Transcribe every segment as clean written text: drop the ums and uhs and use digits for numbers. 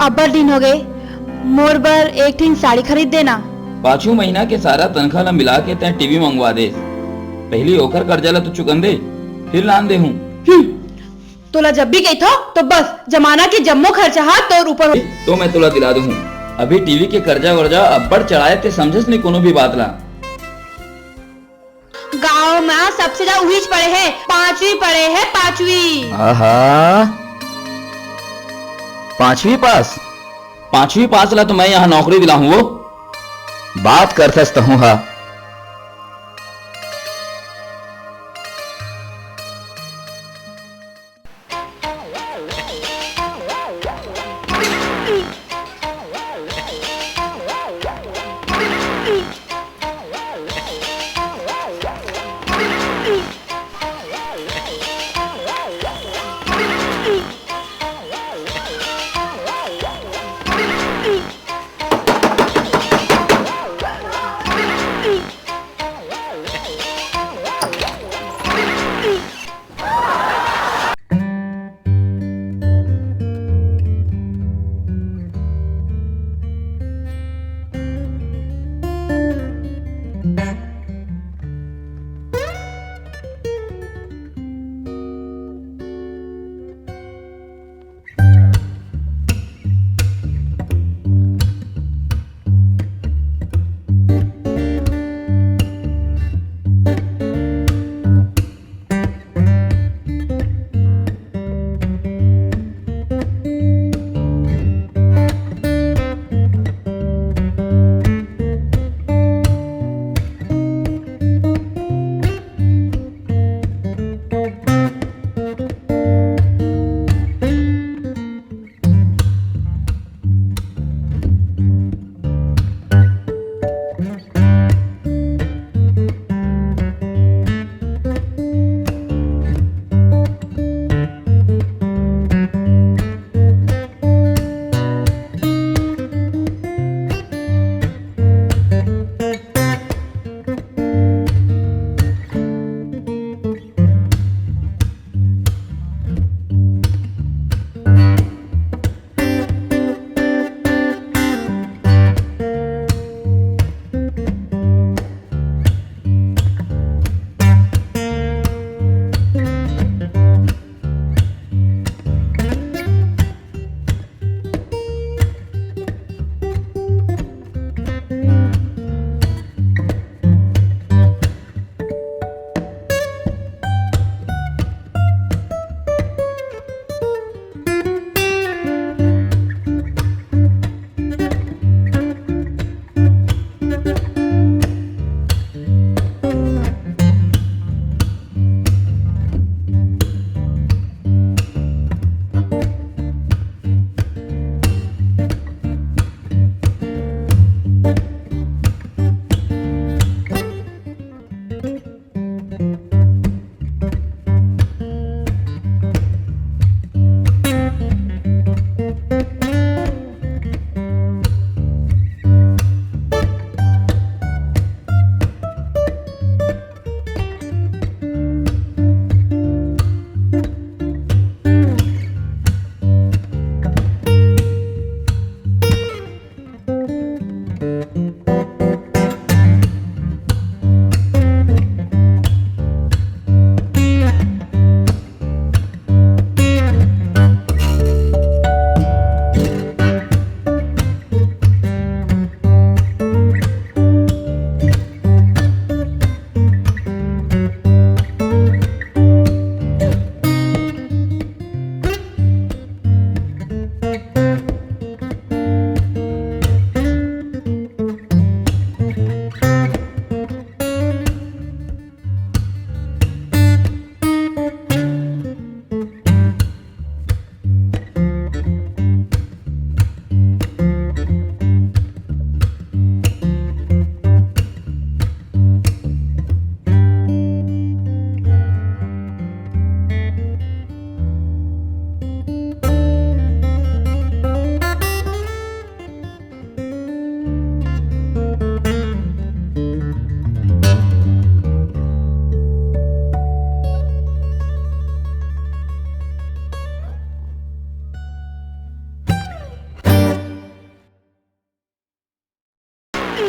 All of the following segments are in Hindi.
अब्बर दिन हो गए, मोर बर एक ठिन साड़ी खरीद देना। 5 महीना के सारा तनख्वाह ला मिला के तै टीवी मंगवा दे। पहली ओकर कर्जा ला तो चुकन दे, फिर लान दे हूँ। तोला जब भी गई थो तो बस जमाना के जम्मो खर्चा हाथ तोर ऊपर हो। तो मैं तोला दिला दूँ। अभी टीवी के कर्जा वर्जा अब्बड़ चढ़ाए ते समझस नहीं कोनो भी बात ला। गाँव में सबसे ज्यादा उहीच पड़े है, 5वीं पढ़े है, 5वीं। आहा, 5वीं पास। 5वीं पास ला तो मैं यहाँ नौकरी दिला हूँ। वो बात करथस तो हूँ। हा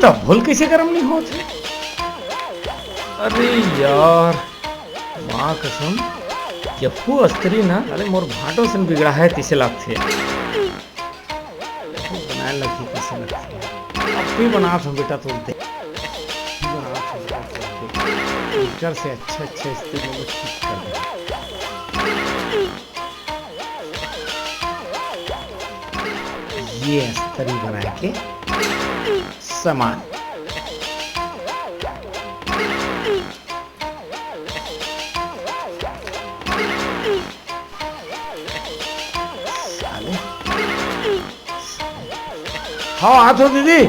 तब भूल कैसे गरम नहीं होते। अरे यार माँ कसम यफू अस्त्री ना अरे मोर भाटो से बिगड़ा है तिसे लगते बनाए लगती तिसे लगती अब भी बना था बेटा तुम कर से अच्छा स्थिति में ठीक कर दे। ये अस्त्री बना के समान हाँ हाथ हो दीदी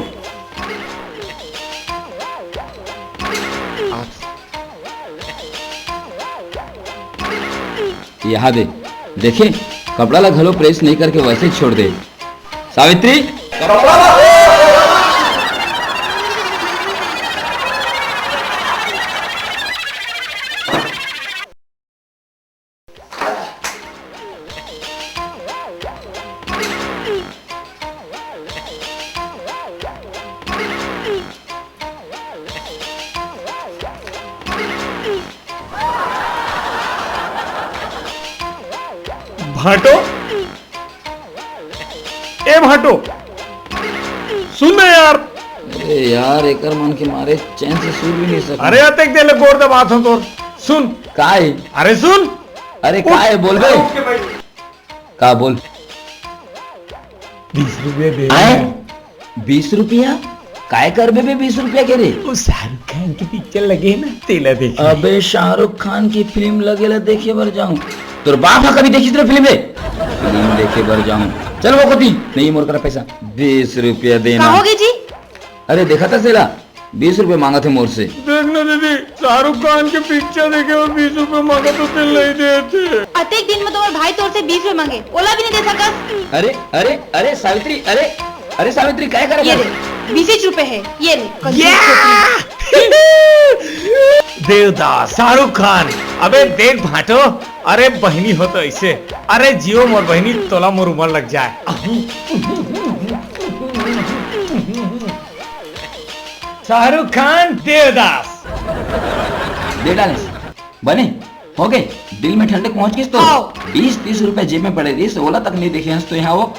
यहाँ दे देखे कपड़ा ला घलो प्रेस नहीं करके वैसे ही छोड़ दे। सावित्री भाटो ए भाटो सुन ना यार। अरे यार एकर मन के मारे चैन से सूर भी नहीं सकता। अरे अतक दे ले गोर दबात हो तो सुन काय अरे सुन अरे काय बोल बे का बोल 20 रुपये दे। 20 रुपया काय कर बे 20 रुपया के रे? वो शाहरुख खान की पिक्चर लगे ना तेला देख। अबे शाहरुख खान की फिल्म लगेला देखे बर जाऊं तोर बाप हा कभी देखी तेरे फिल्म देखे बर जाऊं चल वो कभी नहीं मोर करा पैसा 20 रुपया देना। कहोगे जी? अरे देखा था सेला 20 रुपए मांगा थे मोर से। देखना दीदी शाहरुख खान की पिक्चर देखे और 20 रुपए मांगा तो दिल नहीं देते। अतेक दिन में तुम्हारे भाई तोर से 20 रुपए मांगे ओला भी नहीं दे सकस। अरे अरे अरे सावित्री अरे सावित्री क्या कर ये ले 20 रुपए है ये ले देवदास शाहरुख खान अबे देख भाटो अरे बहनी हो तो ऐसे अरे जियो मोर बहनी तोला मोर उमर लग जाए। शाहरुख खान देवदास दे डाले बने हो गए दिल में ठंडक पहुंच गई तो 20-30 रुपए जेब में पड़े रही ओला तक नहीं देखे हंस तो यहाँ वो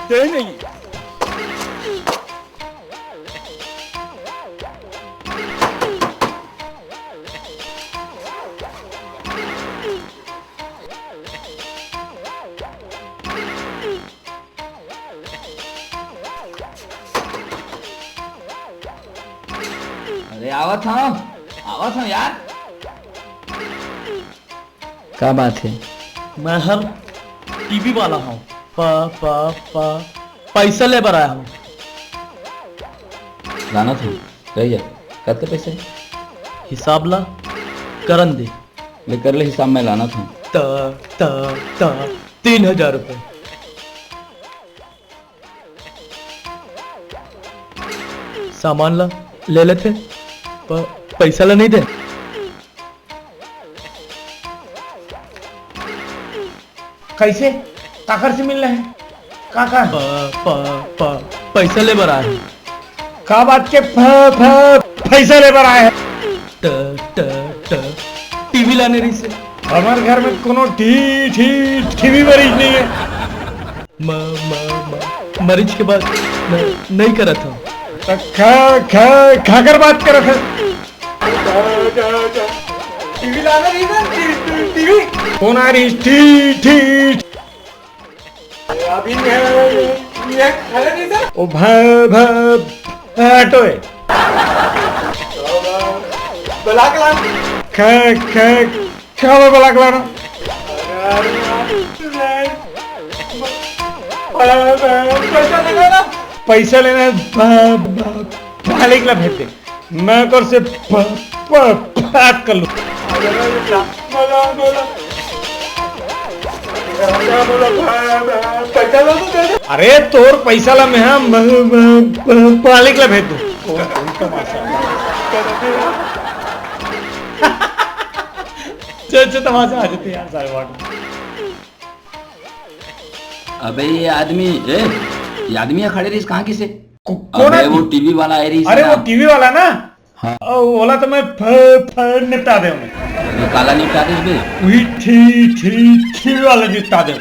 दे नहीं। अरे आवत हूँ यार। क्या बात है? मैं हर टीवी वाला हूँ पैसा ले बर आया हूँ। लाना था रह जा करते पैसे हिसाब ला करन दे ले कर ले हिसाब में लाना था। त 3000 रुपए। सामान ला ले लेते पैसा ला नहीं दे। कैसे काकर से मिल रहे हैं काका पैसा ले बर आया हूँ। का बात के पैसा ले बर आए हैं। टीवी लाने रही से हमारे घर में कोनो टीवी मरीज नहीं है। मरीज के बाद नहीं करा था तो खाकर बात कर रहे टीवी लाना रही था टीवी कौन आ रही अभी ओ भाटो है ब्लैक लाना पैसा लेना मालिक ला भेज दे मैं कर से बात कर लूं। अरे तोर पैसा ला मैं मालिक ला भेज दू। अच्छे अच्छे तमाशे आ जाते हैं यार सारे बाटो। अबे ये आदमी यहाँ खड़े रही कहाँ किसे? कौन अबे आदमी? वो टीवी वाला है रही। अरे वो टीवी वाला ना, हाँ। बोला तो मैं निपटा दे ये काला निपटा दे बे। वही टी वाला निपटा दे।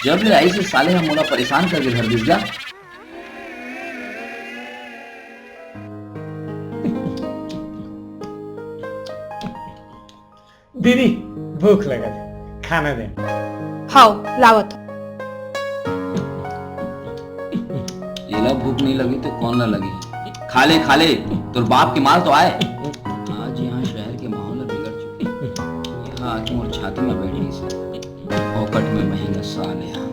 जब ले आई से साले हम मोला परेशान करके घर घुस जा। दीदी भूख लगा दे, खाना दे। हाओ लावत। ये भूख नहीं लगी तो कौन ना लगी? खा ले तोर बाप के माल तो आए। आज यहाँ शहर के माहौल बिगड़ चुके। यहाँ आके मोर छाती में बैठी से पॉकेट में महंगा साल यहाँ।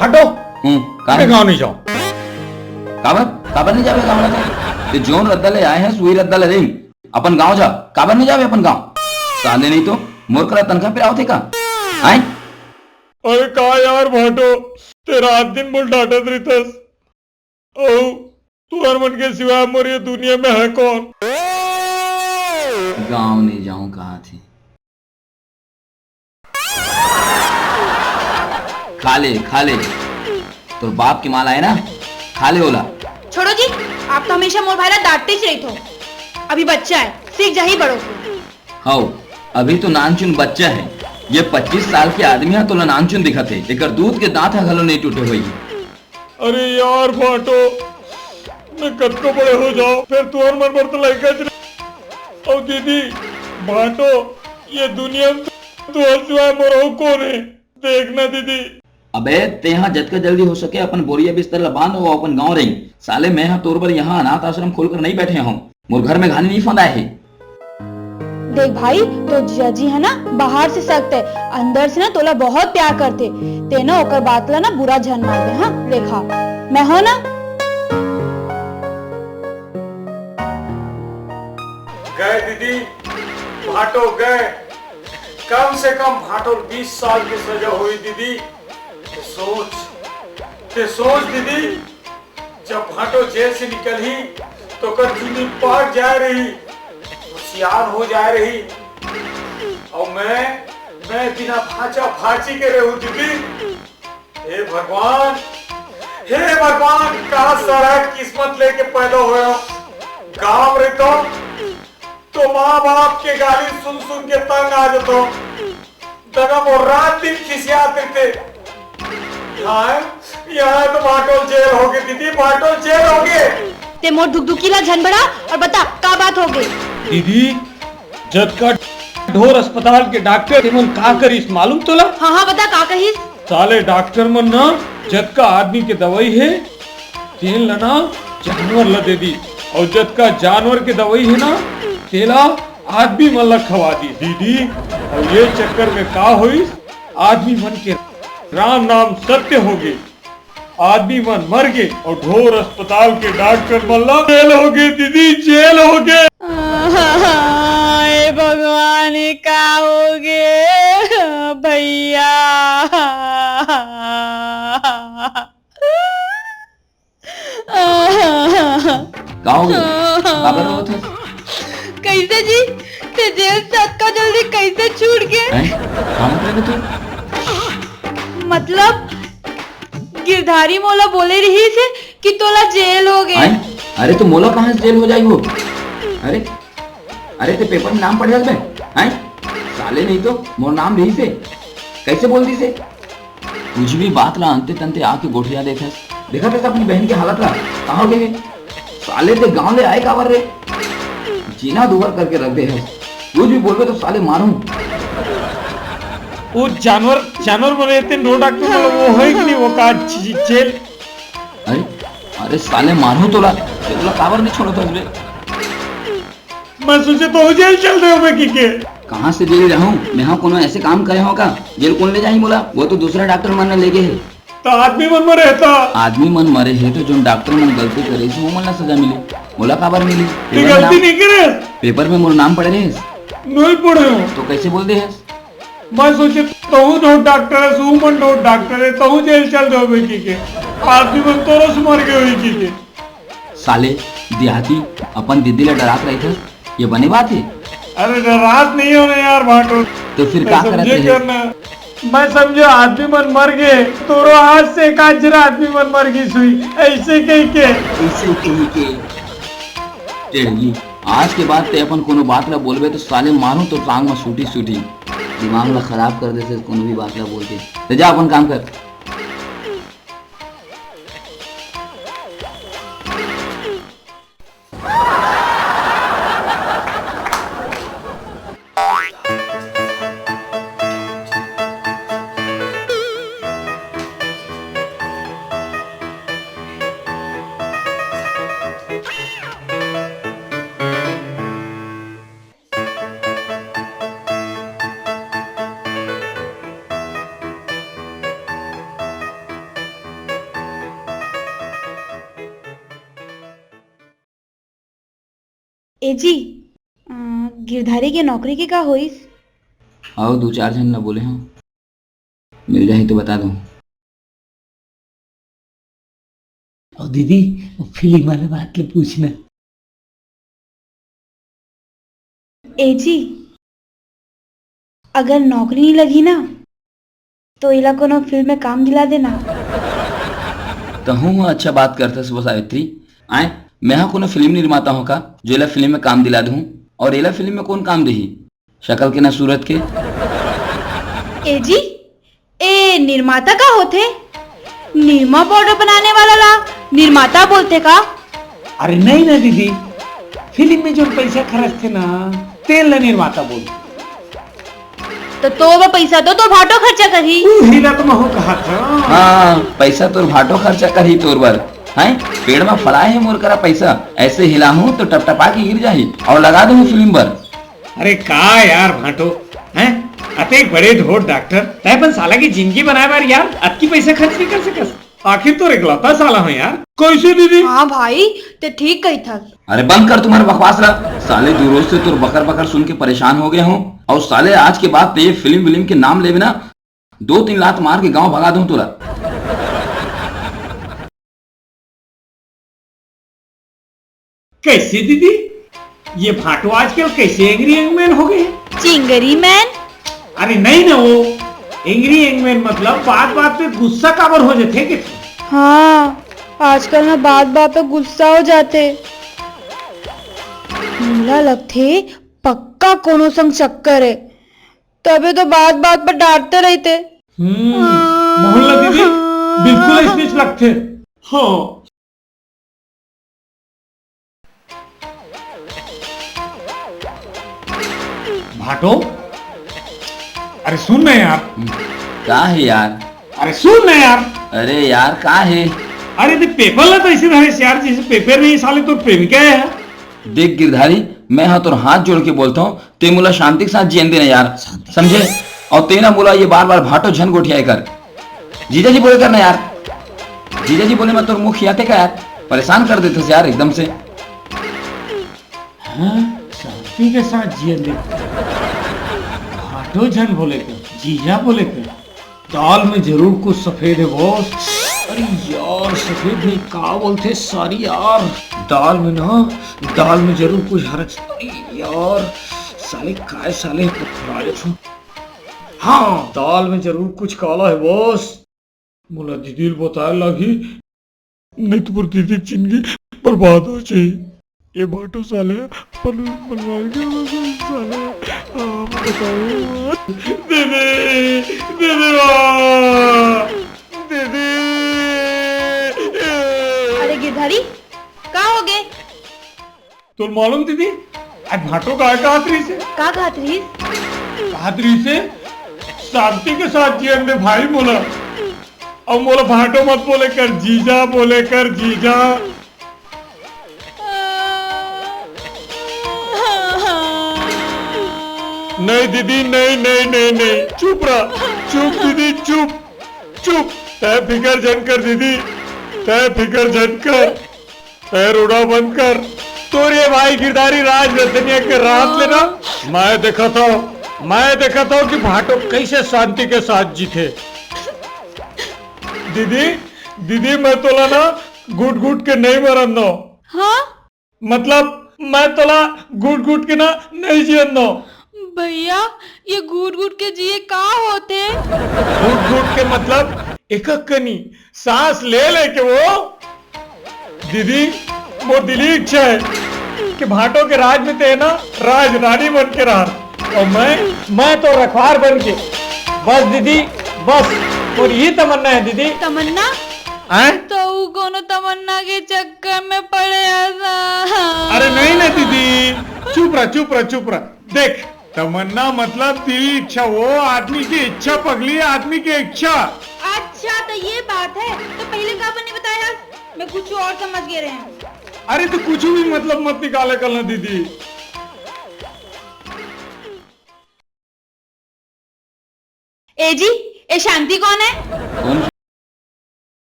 हटो, काहे गाँव नहीं जाओ। काबर नहीं जावे गाँव में? ते जोन रद्दा ले आए हैं सुई रद्दा ले रही अपन गाँव जा। काबर नहीं जावे अपन गाँव? साले नहीं तो मोर करा तनखा पे आओ थे का? आए अरे कहा यार भाटो, तेरा आठ दिन बोल डांटत रहतस। ओ तू हरमन के सिवाय मोर ये दुनिया में है कौन? गाँव नहीं जाऊं कहा थी? खा ले तो बाप की माल आए ना, खा ले ओला। छोड़ो जी, आप तो हमेशा मोर भाईला डांटते ही रही हो। अभी बच्चा है, सीख जा ही बड़ो को। हाउ अभी तो नानचुन बच्चा है। ये 25 साल के आदमी है तो नानचुन दिखत है। एकर दूध के दांत हलो नहीं टूटे हुई। अरे यार भाटो, मैं कब को बड़े हो जाओ फिर तू और मन तो लड़का। और दीदी भाटो, ये दुनिया में तू और सिवाय मोर कौन है? देखना दीदी। अबे ते यहाँ जतका जल्दी हो सके अपन बोरिया बिस्तर ला बांध वो अपन गाँव रही। साले मैं यहाँ तोर पर यहाँ अनाथ आश्रम खोलकर नहीं बैठे हूँ। मोर घर में घानी नहीं फंदाए है। देख भाई, तो जजी है ना बाहर से सख्त है, अंदर से ना तोला बहुत प्यार करते। ते ना ओकर बात ला ना बुरा झन मार दे। हाँ देखा मैं हो ना। गए दीदी भाटो गए। कम से कम भाटो 20 साल की सजा हुई दीदी। ते सोच दीदी, जब भाटो जेल से निकली तो कर जिंदगी पार जा रही, होशियार हो जा रही। और मैं बिना भाचा भाची के रहूं दीदी। हे भगवान कहा सारा किस्मत लेके पैदा हुआ। गाँव रहता तो माँ बाप के गाली सुन सुन के तंग आ जाता। दगम और रात दिन खिसियाते थे। यहाँ तो भाटो जेल हो गए दीदी, भाटो जेल हो गए। ते मोर दुखदुखीला झन बड़ा और बता का बात हो गई? दीदी जब का ढोर अस्पताल के डॉक्टर तेमन का करीस मालूम तोला? हाँ बता का कहिस? साले डॉक्टर मन ना जद का आदमी के दवाई है तेल लना जानवर ला दे दी, और जद का जानवर के दवाई है ना तेला आदमी मन ला खवा दी दीदी। और ये चक्कर में का हुई, आदमी मन के राम नाम सत्य हो गए। आदमी मन मर गए और ढोर अस्पताल के डॉक्टर मन ला जेल हो गए दीदी, जेल हो गए। भगवान का हो गए भैया। कैसे जी ते जेल से अक्का जल्दी कैसे छूट गए? मतलब गिरधारी मोला बोले रही से कि तोला जेल हो गए। अरे तो मोला कहाँ से जेल हो जाएगी वो? अरे ते पेपर में नाम पढ़ जाए साले नहीं तो मोर नाम रही से कैसे बोल दी से? कुछ भी बात ला अंते तंते आके गोठिया देखा था अपनी बहन की हालत ला कहाँ हो गए। साले ते गाँव ले आए कावर रे, जीना दुबर करके रख दे है। कुछ भी बोलबे तो साले मारूं। वो जानवर बने थे नो डॉक्टर वो है कि नहीं वो का जेल। अरे साले मारू तोला काबर नहीं छोड़ो तो। मैं सोचे तो जेल चल रहे हो मैं के कहाँ से जेल रहूं मैं? हाँ कोनो ऐसे काम करे हो का जेल कौन ले जाही बोला? वो तो दूसरा डॉक्टर मन ले गए है। तो आदमी मन मरे था। आदमी मन मरे है तो जो डॉक्टर मन गलती करे वो मन ला सजा मिले। बोला काबर मिली? गलती नहीं करे। पेपर में मोर नाम पढ़े रहे नहीं पढ़े हो तो कैसे बोल दे है? मैं सोचे तो डॉक्टर है सुमन डॉक्टर है तो जेल चल रहे हो बेटी के। आदमी मन तो मर गए हुई के। साले देहाती अपन दीदी ला डरात रही थे ये बनी बात है? अरे नाराज नहीं होना यार भाटो, तो फिर क्या करते समझे हैं? करना। मैं समझो आदमी मन मर गए, तोरो हाथ से एक आजरा आदमी मन मर गई सुई, ऐसे कह के। ऐसे कही के टेढ़ी, आज के बाद ते अपन कोनो बात ला बोलबे तो साले मारू तो टांग में सूटी सूटी, दिमाग ला खराब कर देते कोनो भी बात ला बोल के। तो जा अपन काम कर। ए जी, गिरधारी के नौकरी के का होइस? आओ दो चार जन ना बोले हम, मिल जाए तो बता दूं। और दीदी फिल्म वाले बात ले पूछना। ए जी, अगर नौकरी नहीं लगी ना तो इला कोनो फिल्म में काम दिला देना। तो हूँ अच्छा बात करते सुबह सावित्री। आए मैं हाँ कोनो फिल्म निर्माता हूँ का जो एला फिल्म में काम दिला दूँ, और एला फिल्म में कौन काम देही, शक्ल के ना सूरत के। ए जी, ए निर्माता का होते? निरमा पाउडर बनाने वाला ला निर्माता बोलते का? अरे नहीं ना दीदी, फिल्म में जो पैसा खर्च थे ना तेल ला निर्माता बोल। तो वो पैसा तो भाटो खर्चा करी। हीरा तो मैं कहा था। हाँ पैसा तोर भाटो खर्चा कर ही तोर बर है, पेड़ में फलाए है मोर करा पैसा, ऐसे हिलाऊं तो टपटपा के गिर जाही और लगा दूं फिल्म पर। अरे का यार भाटो हैं, अते बड़े ढोर डॉक्टर तैपन साला की जिंदगी बनाए बार यार अतकी पैसा खर्च नहीं कर सकस। आखिर तो इकलौता साला हो यार। कैसे दीदी? हाँ भाई, ते ठीक कही था। अरे बंद कर तुम्हारा बकवास ला साले, दो रोज से तुर बकर बकर सुन के परेशान हो गया हूँ, और साले आज के बाद ते फिल्म के नाम ले बिना 2-3 लात मार के गांव भगा दूं तुला। कैसे दीदी, ये भाटो आजकल कैसे एंग्री यंगमैन हो गए? चिंगरी मैन? अरे नहीं ना, वो एंग्री यंगमैन मतलब बात बात पे गुस्सा काबर हो जाते कि? हाँ, आजकल ना बात बात पे गुस्सा हो जाते। मुला लगते पक्का कोनो संग चक्कर है, तभी तो बात बात पर डांटते रहते। मोहल्ला दीदी बिल्कुल स्पीच लगते। हाँ भाटो, अरे सुन ना यार। का है यार? अरे सुन ना यार। अरे यार का है? अरे तो पेपर ला तो ऐसे धरे यार जैसे पेपर नहीं साले तो प्रेमिका है। देख गिरधारी, मैं हाँ तुर हाथ जोड़ के बोलता हूँ, ते मुला शांति के साथ जियन देना यार, समझे? और तेना बोला ये बार बार भाटो झन गोठिया कर। जीजा जी बोले करना यार, जीजा जी बोले मैं तुर मुंह खियाते का यार, परेशान कर देते यार एकदम से। हाँ, शांति के साथ जियन दे। भाटो झन बोले कर, जीजा बोले कर, दाल में जरूर कुछ सफेद है बॉस। अरे यार सफेद नहीं का बोलते सारी यार, दाल में जरूर कुछ हरा। अरे यार साले काय साले राजू। हाँ दाल में जरूर कुछ काला है बॉस। मुला दीदी बताए लगी, नहीं तो दीदी की जिंदगी बर्बाद हो जाए। ये भाटो साले बनवाएंगे साले। बताओ दीदी, दीदी। अरे गिरधारी, का हो गए? तो मालूम दीदी आज भाटो का कहातरी से का खात रही? शांति के साथ जियन दे भाई मोला, और मोला भाटो मत बोले कर, जीजा बोले कर, जीजा। नहीं दीदी, नहीं, चुप रहा, चुप दीदी, चुप। तय फिकर जन कर दीदी, तय फिकर जन कर, तय रोड़ा बंद कर। तो रे भाई गिरधारी राज रतनिया के रात लेना, मैं देखा था कि भाटो कैसे शांति के साथ जीते। दीदी मैं तो ना घुट के नहीं मरन दो। हाँ? मतलब मैं तोला घुट घुट के ना नहीं जियन दो। भैया ये घूट घूट के जिए का होते? घुट घुट के मतलब एक कनी सांस ले ले के वो। दीदी वो दिली इच्छा है कि भाटों के राज में ते ना राज रानी बन के रहा, और मैं तो रखवार बन के। बस दीदी बस, और यही तमन्ना है दीदी। तमन्ना? तो वो कोनो तमन्ना के चक्कर में पड़े ऐसा। अरे नहीं ना दीदी, चुप रहा। देख, तमन्ना मतलब दिली इच्छा, वो आदमी की इच्छा पगली, आदमी की इच्छा। अच्छा तो ये बात है, तो पहले का नहीं बताया? मैं कुछ और समझ गए रहे हैं। अरे तो कुछ भी मतलब मत निकाले करना दीदी। ए जी, ए शांति कौन है? कौन?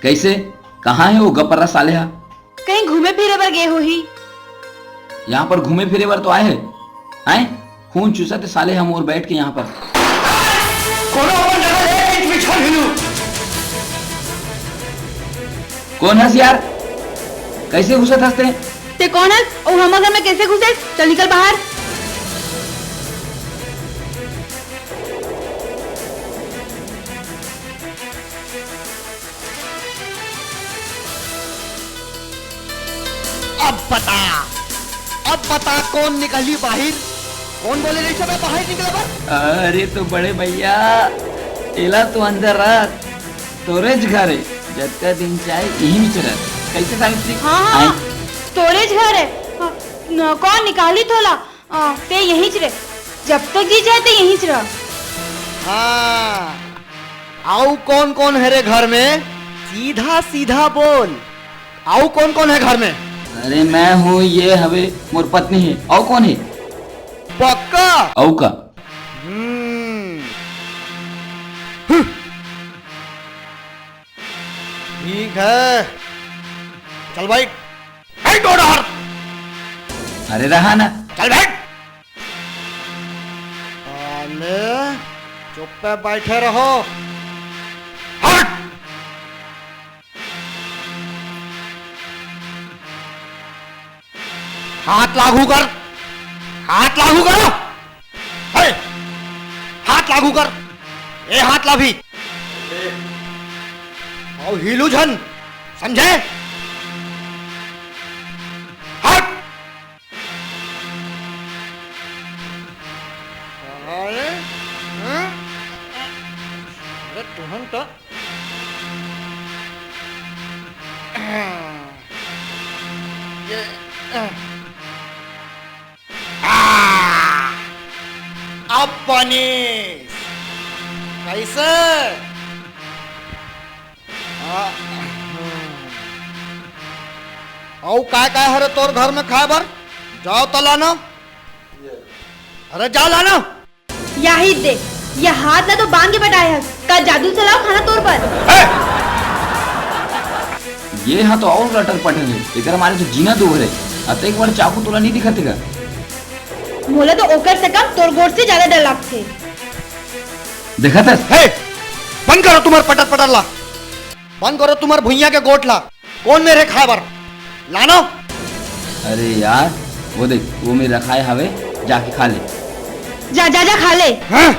कैसे? कहाँ है वो गप्परा सालेहा? कहीं घूमे फिरे पर गए हो ही? यहाँ पर घूमे फिरे बार तो आए हैं? खून चूसते साले हम और बैठ के यहाँ पर। कौन हंस यार? कैसे घुसत हंसते? ते कौन है और हमारे घर में कैसे घुसे? चल निकल बाहर। अब बता कौन निकली बाहर? कौन बोले नहीं सब बाहर निकला बा? अरे तो बड़े भैया एला तो अंदर रात तोरेज घर है, जब का दिन चाहे यही में चला। कैसे सावित्री? हाँ स्टोरेज घर है। कौन निकाली थोला? ते यहीं च रहे, जब तक जी जाए ते यहीं च रह। हाँ, आओ कौन कौन है रे घर में? सीधा सीधा बोल, आओ कौन कौन है घर में? अरे मैं हूँ, ये हवे मोर पत्नी है। और कौन है? पक्का? औ का? ठीक है, चल भाई, बैठ उधर। अरे रहा ना। चल बैठ। अरे चुप पे बैठे रहो। हट। हाथ लागू कर, हाथ लागू करो। हाथ लागू कर, ए हाथ ला भी और हिलू झन, समझे? हट। अरे तुहन तो अब बनी कैसे? औ काय हरे तोर घर में खाए बर? जाओ तो लाना। अरे जाओ लाना। यही दे, ये हाथ ना तो बांध के बैठाया है, का जादू चलाओ खाना तोर पर। ये हाँ तो और रटर पटर है, इधर हमारे तो जीना दूर है। अत एक बार चाकू तोला नहीं दिखते का? मोला तो ओकर से कम तोर गोट से ज्यादा डर लगते। देखा था? बंद करो तुम्हार पटर पटर ला, बंद करो तुम्हार भुइया के गोट ला। कौन मेरे खाए बर लानो? अरे यार वो देख, वो मेरे रखाए हवे, जाके खा ले। जा जा जा खा ले। हाँ?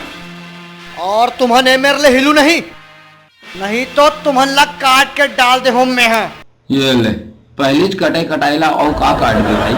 और तुम्हारे मेरे लिए हिलू नहीं, नहीं तो तुम्हारे ला काट के डाल दे हम में। है ये ले, पहले कटे कटाइला और का काट दे भाई।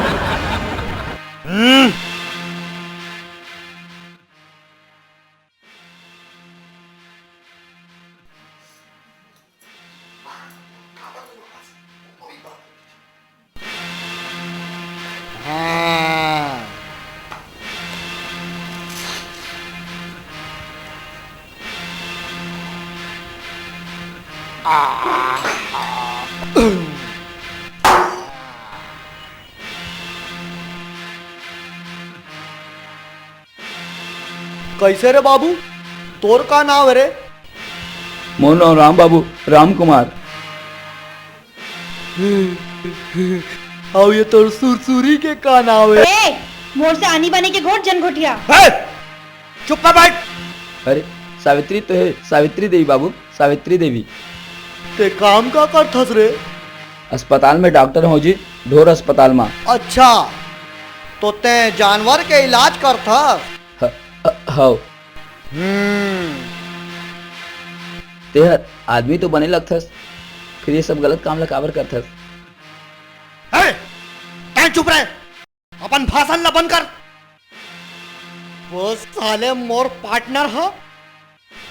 कैसे रे बाबू, तोर का नाम है रे? मोर नाम राम बाबू, राम कुमार। और ये तोर सुरसुरी के का नाम है? ए, मोर से आनी बानी के घोट जन घोटिया। चुप ना बैठ। अरे सावित्री तो है, सावित्री देवी बाबू, सावित्री देवी। ते काम का करथस रे? अस्पताल में डॉक्टर हो जी, ढोर अस्पताल में। अच्छा, तो ते जानवर के इलाज करथस? हो। हम्म। तेहर आदमी तो बने लगथस, फिर ये सब गलत काम ला काबर करथस? है, तै चुप रहे, अपन भाषण ला बंद कर। वो साले मोर पार्टनर है,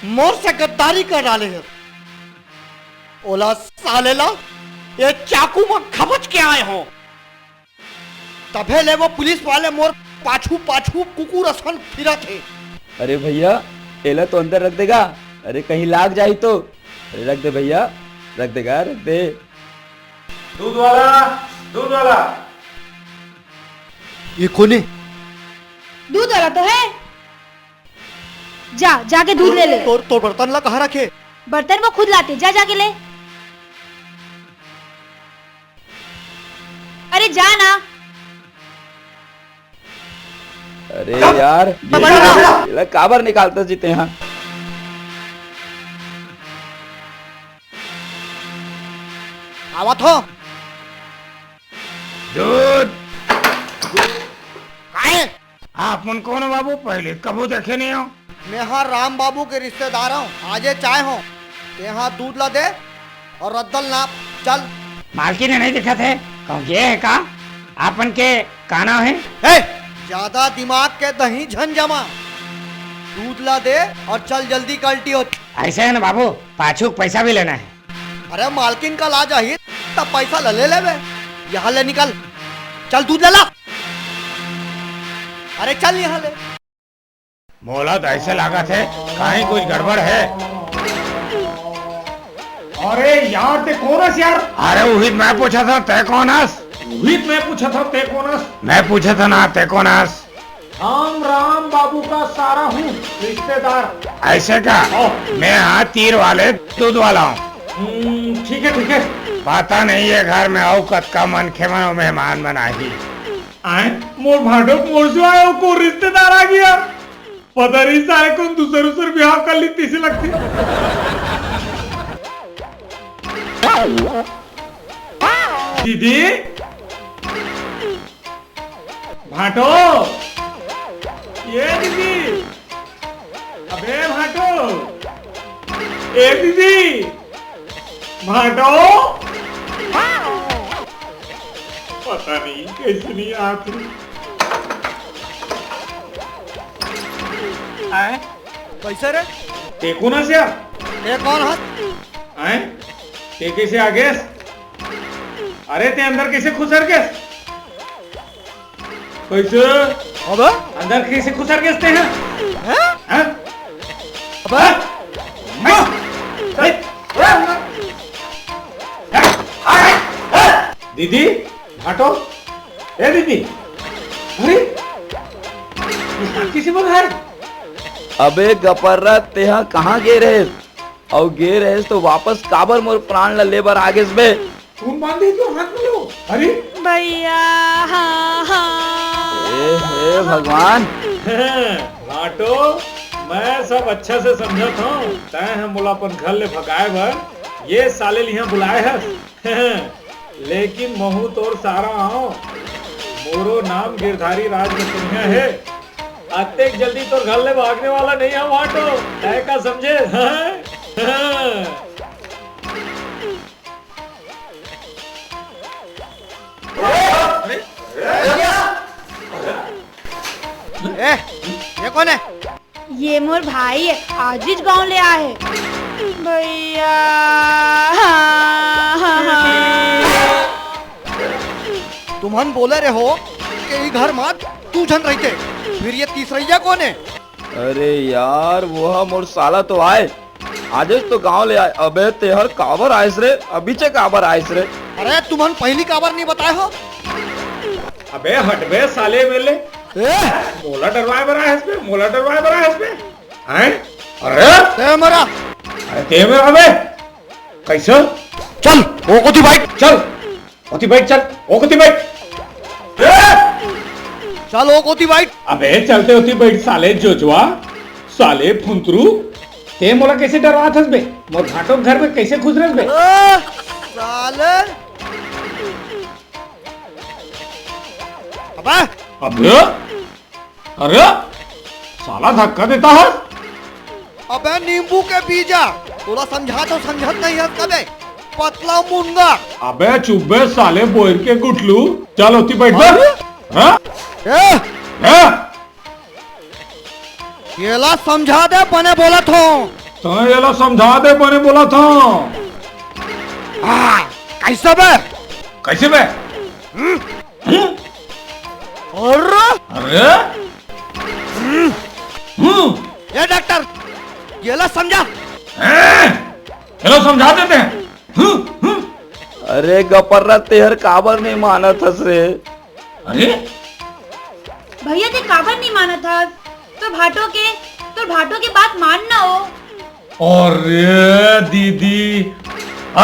मोर से गद्दारी कर डाले है। ओला साले ला ये चाकू में खबच के आए हो, तभे ले वो पुलिस वाले मोर पाछू पाछू कुकुर असन फिरा थे। अरे भैया, एला तो अंदर रख देगा। अरे कहीं लाग जाई तो। अरे रख दे भैया, रख देगा, रख दे। दूध वाला, दूध वाला। ये कौन है? दूध वाला तो है। जा जाके दूध ले ले। तो बर्तन ला कहाँ रखे? बर्तन वो खुद लाते, जा जाके ले। अरे जा ना। अरे यार, ये काबर निकालते जीते यहाँ। आवत हो? दूध। काहे? आप मन कौन हो बाबू? पहले कबू देखे नहीं हो। मैं हाँ राम बाबू के रिश्तेदार हूँ, आजे चाय हो। ते हाँ दूध ला दे और रद्दल नाप। चल। मालकी ने नहीं दिखा थे, कौन ये है का? आपन के काना है? हे, ज्यादा दिमाग के दही झन जमा। दूध ला दे और चल जल्दी कल्टी हो। ऐसे है ना बाबू, पाछू पैसा भी लेना है। अरे मालकिन का ला जाही तब पैसा ले ले बे। यहाँ ले निकल, चल दूध ले ला। अरे चल यहाँ ले। मोला तो ऐसे लागत है कहीं कुछ गड़बड़ है। अरे यार ते कौन है यार? अरे वही मैं पूछा था, तय कौन हस? वही मैं पूछा था ते कौन है? मैं पूछा था ना, तय कौन हस? हम राम बाबू का सारा हूँ रिश्तेदार। ऐसे का? मैं हाँ तीर वाले दूध वाला हूँ। ठीक है ठीक है। पता नहीं है घर में औकत का मन खेमन मेहमान बना ही। आए मोर भाटो मोर से आया को रिश्तेदार आ गया। पता नहीं सारे कौन दूसरे ब्याह कर ली तीसरी लगती। दीदी भाटो, ये दीदी, अबे भाटो, ए दीदी, भाटो। पता नहीं कैसे नहीं आती। आए कैसे रे? ते कौन है यार? ये कौन है? आए ते कैसे आ गए? अरे ते अंदर कैसे खुसर गए? कैसे? अबे? अंदर कैसे खुसर गए ते हैं? हैं? अबे? दीदी हटो। ए दीदी, अरे किसी को घर? अबे गपर्रा, तेहा कहाँ गे रहे? और गे रहे तो वापस काबर मोर प्राण ला लेबर आगे बे। कौन बांधे तो हाथ में लो। अरे भैया हाँ हाँ। हे भगवान। भाटो, मैं सब अच्छा से समझत हूँ। तय हम बोला अपन घर ले भगाए भर, ये साले यहाँ बुलाए है। लेकिन महू तोर सारा आओ। मोरो नाम गिरधारी राज में है। अतेक जल्दी तो घर ले भागने वाला नहीं है भाटो, तय का समझे? ये कौन है? ये मोर भाई है, आज ही गाँव ले आए भैया। हाँ, हाँ, हाँ। तुमन बोले रहे हो कि घर में तू जन रहते, फिर ये तीसरैया कौन है? अरे यार, वो मोर साला तो आए, आज तो गांव ले आए। अबे तेहर काबर आयस रे? अभी चे काबर आयस रे? अरे तुमन पहली काबर नहीं बताए हो? अबे हट बे साले मेले, मोला डरवाए बरा है इसमें, मोला डरवाए बरा है इसमें। हैं? अरे ते मरा। अरे ते मेरा बे कैसे? चल वो कोती बाइक, चल ओती बैठ, चल ओ कोती बैठ। चल वो कोती बाइक। अबे चलते होती बैठ साले जोजवा, साले फुंतरू, ते मोला कैसे डरात हस बे? मोर भाटो घर में कैसे घुस रस बे? साले अबे अबे अरे साला धक्का देता है। अबे नींबू के बीजा थोड़ा समझा तो समझत नहीं है कबे पतला मुंगा। अबे चुप बे साले बोर के गुटलू। चल होती बैठ बे। हाँ? येला समझा दे बने बोला तो येला समझा दे बने बोला था। कैसे बे? कैसे बे? अरे अरे ये डॉक्टर येला समझा। चलो समझा देते हैं। अरे गपर्रा तेहर काबर नहीं मानत हस रे? अरे भैया ते काबर नहीं माना था तो भाटो के बात मानना हो। अरे दीदी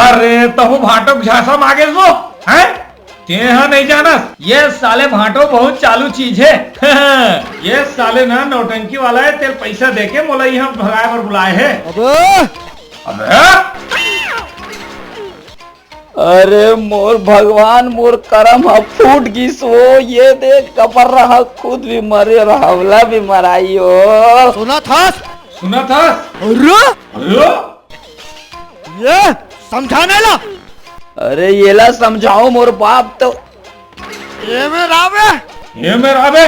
अरे तब भाटो झांसा मांगे जो हैं? तेहा नहीं जाना ये साले भाटो बहुत चालू चीज है। ये साले ना नौटंकी वाला है। तेल पैसा देके मोला यहाँ भगाए और बुलाए है। अबे अरे मोर भगवान मोर करम ह फूट गिस हो। ये देख गपर्रा खुद भी मरे रहवला भी मराई हो। सुना था। अरे ये समझाने ला। अरे येला समझाओ मोर बाप तो ये मेरा बे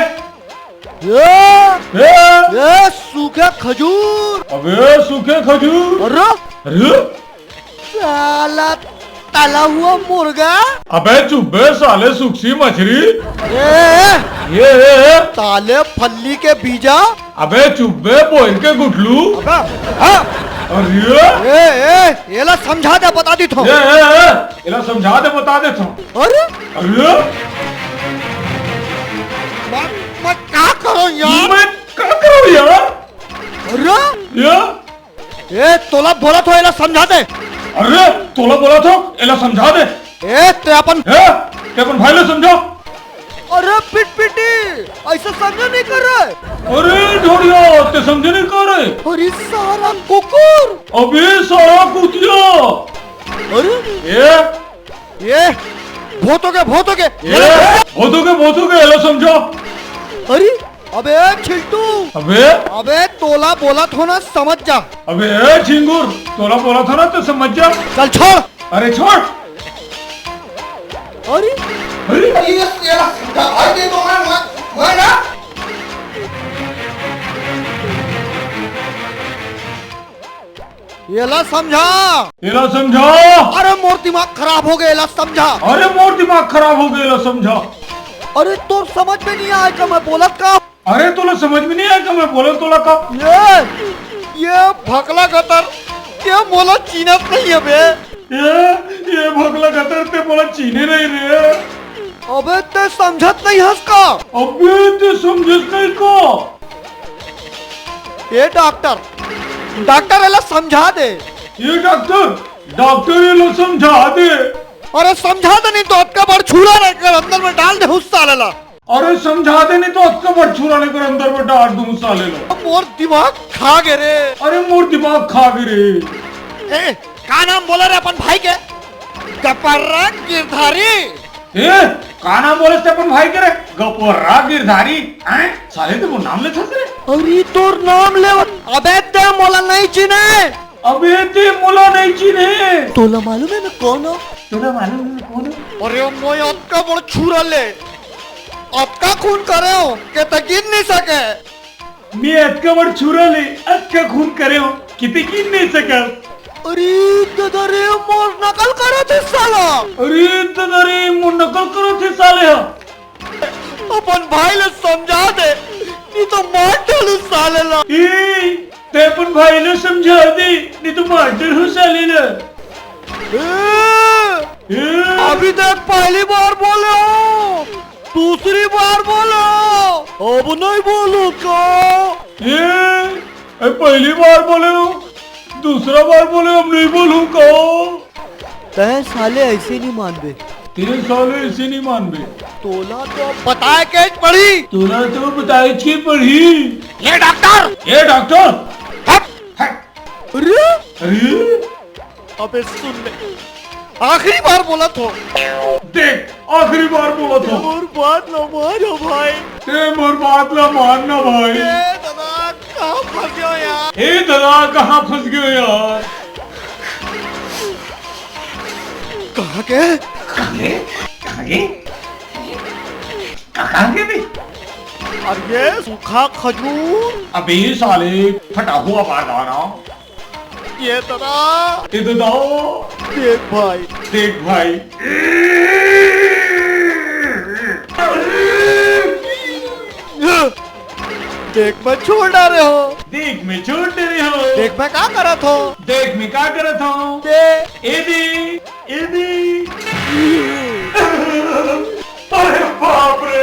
ये सूखे खजूर। अबे सूखे खजूर। अरे साला तला हुआ मुर्गा। अबे चुप बे साले सुखसी मछली। ये ये ताले फल्ली के बीजा। अबे चुप बे बोर के गुटलू। अरे ये ला समझा दे बता दी थो। ये समझा दे बता दे तो। अरे मैं क्या करूं यार? मैं क्या करूं यार? अरे ये तोला बोला तो ये ला समझा दे। अरे तोला बोला तो एला समझा दे। ते अपन भाई ले समझो। अरे पिटी ऐसा समझा नहीं कर रहे। अरे ढोड़िया ते समझे नहीं कर रहे। अरे सारा कुकुर। अबे सारा कुतिया। अरे ये भूतोगे भूतोगे एला समझो। अरे अबे छिल्टू। अबे तोला बोला तो ना समझ जा। अबे झिंगुर तोला बोला था ना तो समझ जा। चल छोड़। अरे छोड़। अरे ये ला समझा। अरे मोर दिमाग खराब हो गया समझा। अरे मोर दिमाग खराब हो गया समझा। अरे तो समझ में नहीं आएगा मैं बोलत का। अरे तोला समझ में नहीं आएगा मैं बोलत तोला का। ये भकला गतर ये मोला चीनत नहीं है बे। ये भगला गतर ते बोला चीने नहीं रे। अबे ते समझत नहीं हंस का। अबे ते समझत नहीं का। ये डॉक्टर एला समझा दे। ये डॉक्टर एला समझा दे। अरे समझा दे नहीं तो अटका बार छुरा नहीं कर अंदर में डाल दे उस साले ला। अरे समझा दे नहीं तो अटका बार छुरा नहीं कर अंदर में डाल दूं साले ला। मोर दिमाग खा गे रे। अरे मोर दिमाग खा गे रे। का नाम बोला रे अपन भाई के? गपर्रा गिरधारी। का नाम बोले अपन भाई के रे? गपर्रा गिरधारी। साले तो वो नाम ले था रे। अरे तोर नाम ले। अबे ते मोला नहीं चिने। तोला मालूम है मैं कौन हूँ? अरे मोय अटका बड़ छुरा ले। अटका खून करे हो के ते गिन नहीं सके। मैं अटका बड़ छुरा ले अटका खून करे हो किते गिन नहीं सका। अरे ददरे मोर नकल करे थे साला। अपन भाई ले समझा दे नहीं तो मार डालू साले ला। ते अपन भाई ले समझा दे नहीं तो मार डालू साले ला। अभी तक पहली बार बोले हो दूसरी बार बोलो अब नहीं बोलो का। पहली बार बोले हो दूसरा बार बोले अब नहीं बोलूंगा। तय साले ऐसे नहीं मानबे। तेरे साले ऐसे नहीं मानबे। तोला तो बताए के पढ़ी। तोला तो बताए के पढ़ी। ये डॉक्टर हट हट अरे अबे सुन ले, आखिरी बार बोला तो देख, आखिरी बार बोला था, और बात ना मानो भाई। ते मोर बात ला मानना भाई। दादा कहाँ फंस गए यार? हे दादा कहाँ फंस गए यार? कहाँ के? कहाँ गए बे? और ये सूखा खजूर, अबे साले फटा हुआ बारदाना। ये दादा ये दादा देख भाई, देख भाई। देख मैं छोड़ डाले हो, देख मैं छोड़ दे रही हूँ। देख मैं क्या करा था, देख मैं क्या कर रहा था। देख एदी एदी। अरे बाप रे,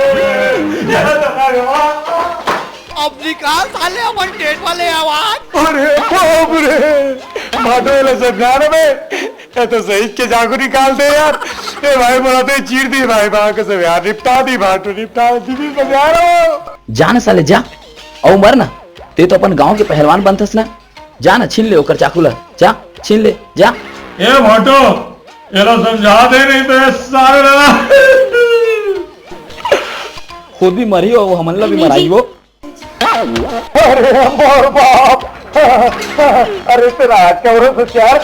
अब निकाल साले अपन डेट वाले आवाज। अरे बाप रे, माधो समझाने में ये तो सही के जागो निकाल दे यार। ए भाई बोला तो चीर दी भाई, वहां के सब यार निपटा दी, भाटू निपटा दी, समझा रहा हूँ। जा ना साले जा, औ मर ना। ते तो अपन गांव के पहलवान बनथस ना। जा ना, छीन ले ओकर चाकू ला, जा छीन ले जा। ए भाटो, एला समझा दे नहीं तो ये सारे लड़ा। खुद भी मरी हो, हमन ला भी मराई हो। अरे मोर बाप, अरे तेरा क्यों से यार?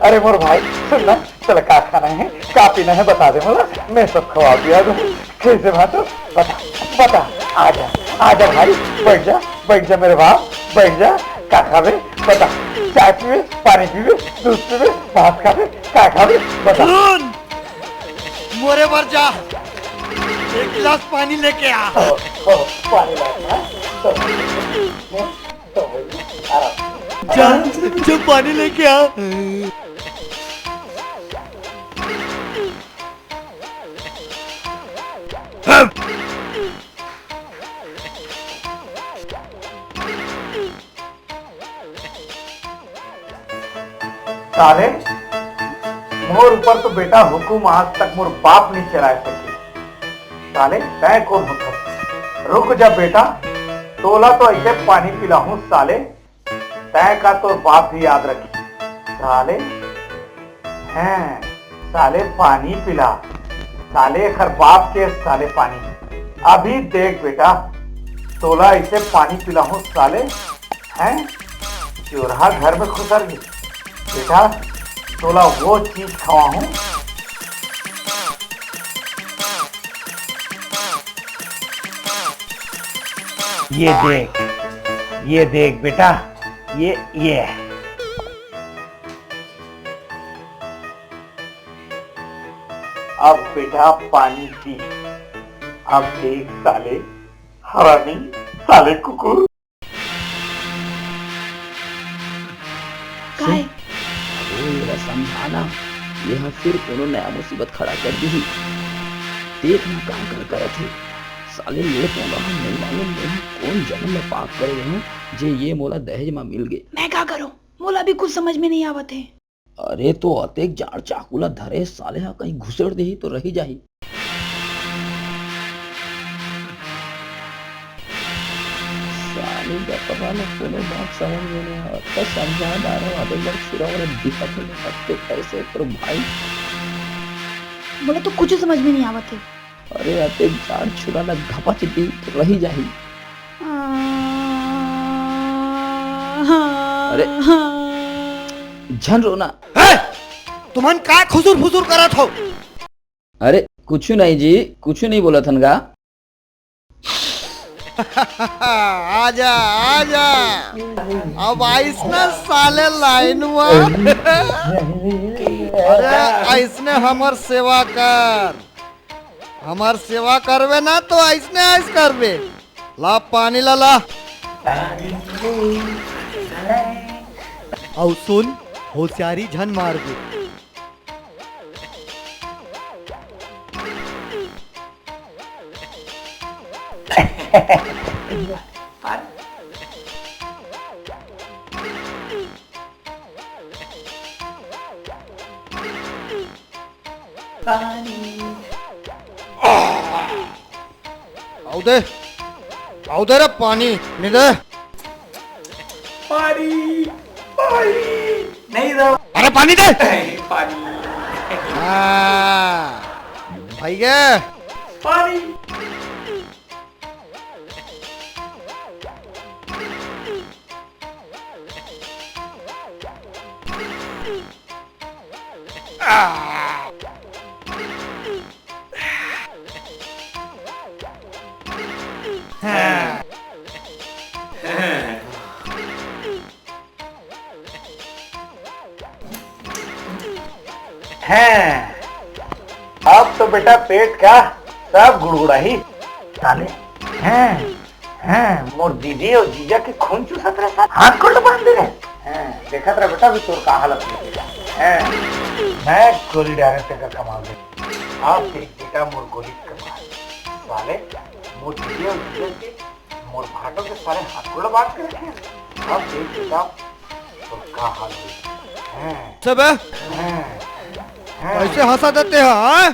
अरे मोर भाई सुन ना, चल क्या खाना है क्या पीना है बता दे, बोला मैं सब खवा पिया दूं। कैसे बात बता बता, आजा भाई, बैठ जा मेरे बाप, बैठ जा। क्या खावे बता, चाय पीवे, पानी पीवे, दूध पीवे, भात खावे, क्या खावे बता। सुन, मोरे पर जा, एक गिलास पानी लेके आ। पानी लाना जा, जा पानी लेके आ। साले मोर ऊपर तो बेटा हुकुम आज तक मोर बाप नहीं चला सके। साले तय कौन होता? रुक जा बेटा, तोला तो ऐसे पानी पिला हूँ साले, तय का तो बाप भी याद रखी। साले हैं साले पानी पिला, साले खर बाप के साले पानी। अभी देख बेटा, तोला ऐसे पानी पिला हूँ साले, हैं चूल्हा घर में खुसर गई बेटा, तोला वो चीज खवा हूँ। ये देख बेटा, ये अब बेटा पानी पी। अब देख साले हरामी, साले कुकुर। काहे? समझाना, यह फिर कोनो नया मुसीबत खड़ा कर दी। देखना काम कर थे साले, ये मोला हम नहीं मालूम नहीं कौन जन्म में पाप करे हूँ जे ये मोला दहेज में मिल गए। मैं क्या करूं? मोला भी कुछ समझ में नहीं आवत है। अरे तो अतेक जाड़ चाकूला धरे साले हा कहीं घुसेड़ दे तो रही जाही। साले का पता न कोनो बात समझ में नहीं आवत, तो समझा डाल रहा हूँ। अबे छुरा वाला दिखत है अते कैसे पर भाई, बोला तो कुछ समझ में नहीं आवत है। अरे अते जाड़ छुरा ला घपच दी तो रही जाही। अरे झन रोना। तुमन का खुसुर फुसुर करत हो? अरे कुछ नहीं जी, कुछ नहीं बोला थनगा। आजा आजा, अब आइस ना साले लाइन में। अरे ऐसने हमर सेवा कर, हमार सेवा करवे ना तो ऐसने ऐस करवे। ला पानी ला। औ सुन, होशियारी झन मार दे। आओ दे रे पानी, नहीं दे पानी नहीं दो अरे पानी दे। पानी हाँ, भैया पानी हैं, अब तो बेटा पेट का सब गुड़गुड़ा ही साले हैं मोर दीदी और जीजा के खून चूसत रहे साथ हाथ को बांध दे रहे हैं। देखत रहे बेटा भी तोर का हालत है। मैं गोली डायरेक्टर का कमाल दे आप देख बेटा मोर गोली कमाल साले मोर दीदी और जीजा के मोर भाटों के सारे हाथ को बांध के रखे। अब देख बेटा तोर का हाल है। सब ऐसे हंसा देते हैं हाँ?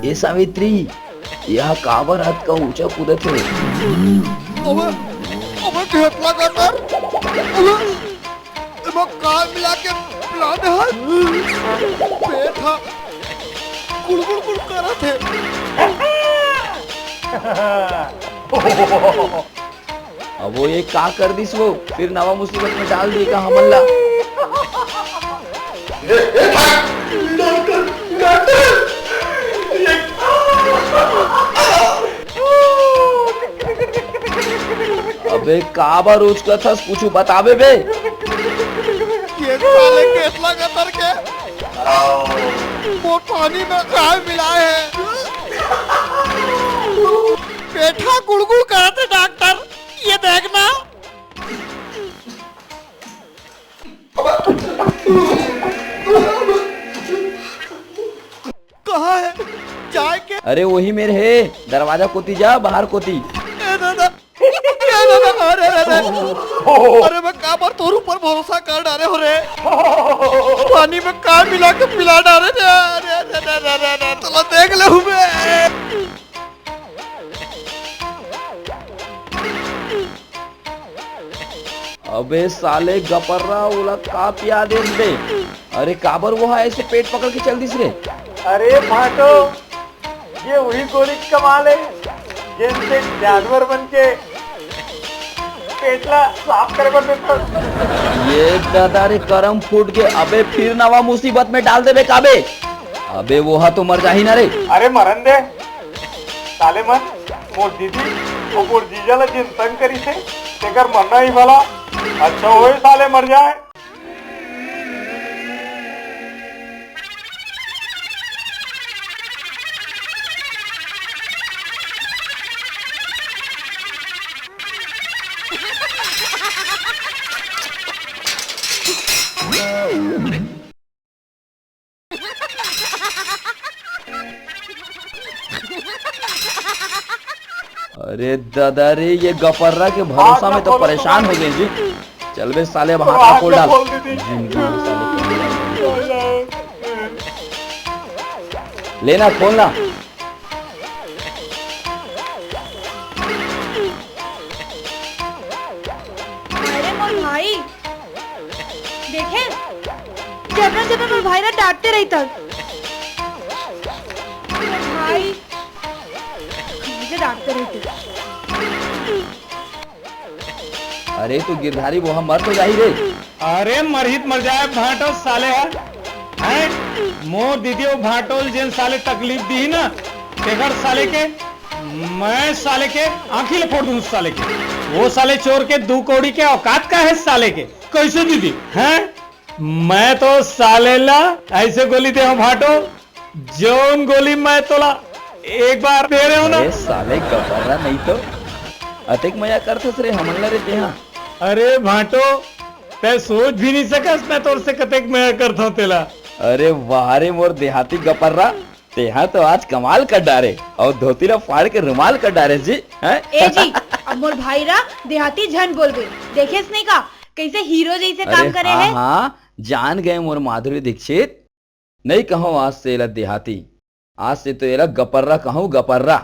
ये सावित्री यह काबर हाथ का ऊंचा कूदत है। अबे अबे घेतला का तर अबे कान मिला के प्लान है पेट हा गुड़गुड़ गुड़ करा थे। अब वो ये का कर दिस वो फिर नवा मुसीबत में डाल देगा हमला। अबे काबा रोज का था कुछ बतावे बे। ये साले घेतला का तर के वो पानी में काय मिलाए है पेठा गुड़गुड़ करा थे डॉक्टर ये देखना। कहाँ है चाय के? अरे वही मेरे है दरवाजा कोती जा बाहर कोती। ए दादा अरे मैं काबर तोर ऊपर भरोसा कर डाले हो रे पानी में कार मिला के पिला डाले रे। अरे चलो देख ले हूँ अबे साले गपर्रा ओला का पिया दे बे। अरे काबर वो है ऐसे पेट पकड़ के चल दिस रे। अरे भाटो ये वही गोली कमाल है जिनसे जानवर बन के पेटला साफ करे बन देता। ये दादा रे करम फूट के अबे फिर नवा मुसीबत में डाल देबे काबे। अबे वो हा तो मर जाही ना रे। अरे मरन दे साले मन मोर दीदी और मोर जीजा ला जिन तंग करी से तेकर मरना ही भला अच्छा होए साले मर जाए। अरे दादा रे ये गपर्रा के भरोसा में तो परेशान हो गए जी। चल बे साले वहां का खोल डाल। लेना खोलना। अरे मोर भाई देखे जबरन मोर भाई ना डांटते रही तक भाई मुझे डांटते रही थी। अरे तू गिरधारी वो हम मर तो जाही रे। अरे मरहित मर जाए भाटो साले हैं मोर दीदी वो भाटोल जिन साले तकलीफ दी ना तेगर साले के मैं साले के आंखी ले फोड़ दूं साले के। वो साले चोर के 2 कौड़ी के औकात का है साले के कैसे दीदी हैं। मैं तो साले ला ऐसे गोली दे भाटो जोन गोली मैं तोला एक बार दे रहे हो ना। अरे साले गपर्रा नहीं तो अतिक मजा करथस रे हमला रे तेहा। अरे भाटो ते सोच भी नहीं सकस मैं तोर से कतेक मैं करता हूं तेला। अरे वाह रे मोर देहाती गपर्रा तेहा तो आज कमाल कर डारे और धोतीला फाड़ के रुमाल कर डारे जी हैं। ए जी अब मोर भाई रा देहाती झन बोल गए देखे नहीं का कैसे हीरो जैसे काम करे है। हाँ जान गए मोर माधुरी दीक्षित नहीं कहो आज से एला देहाती आज से तो एला गपर्रा कहूँ गपर्रा।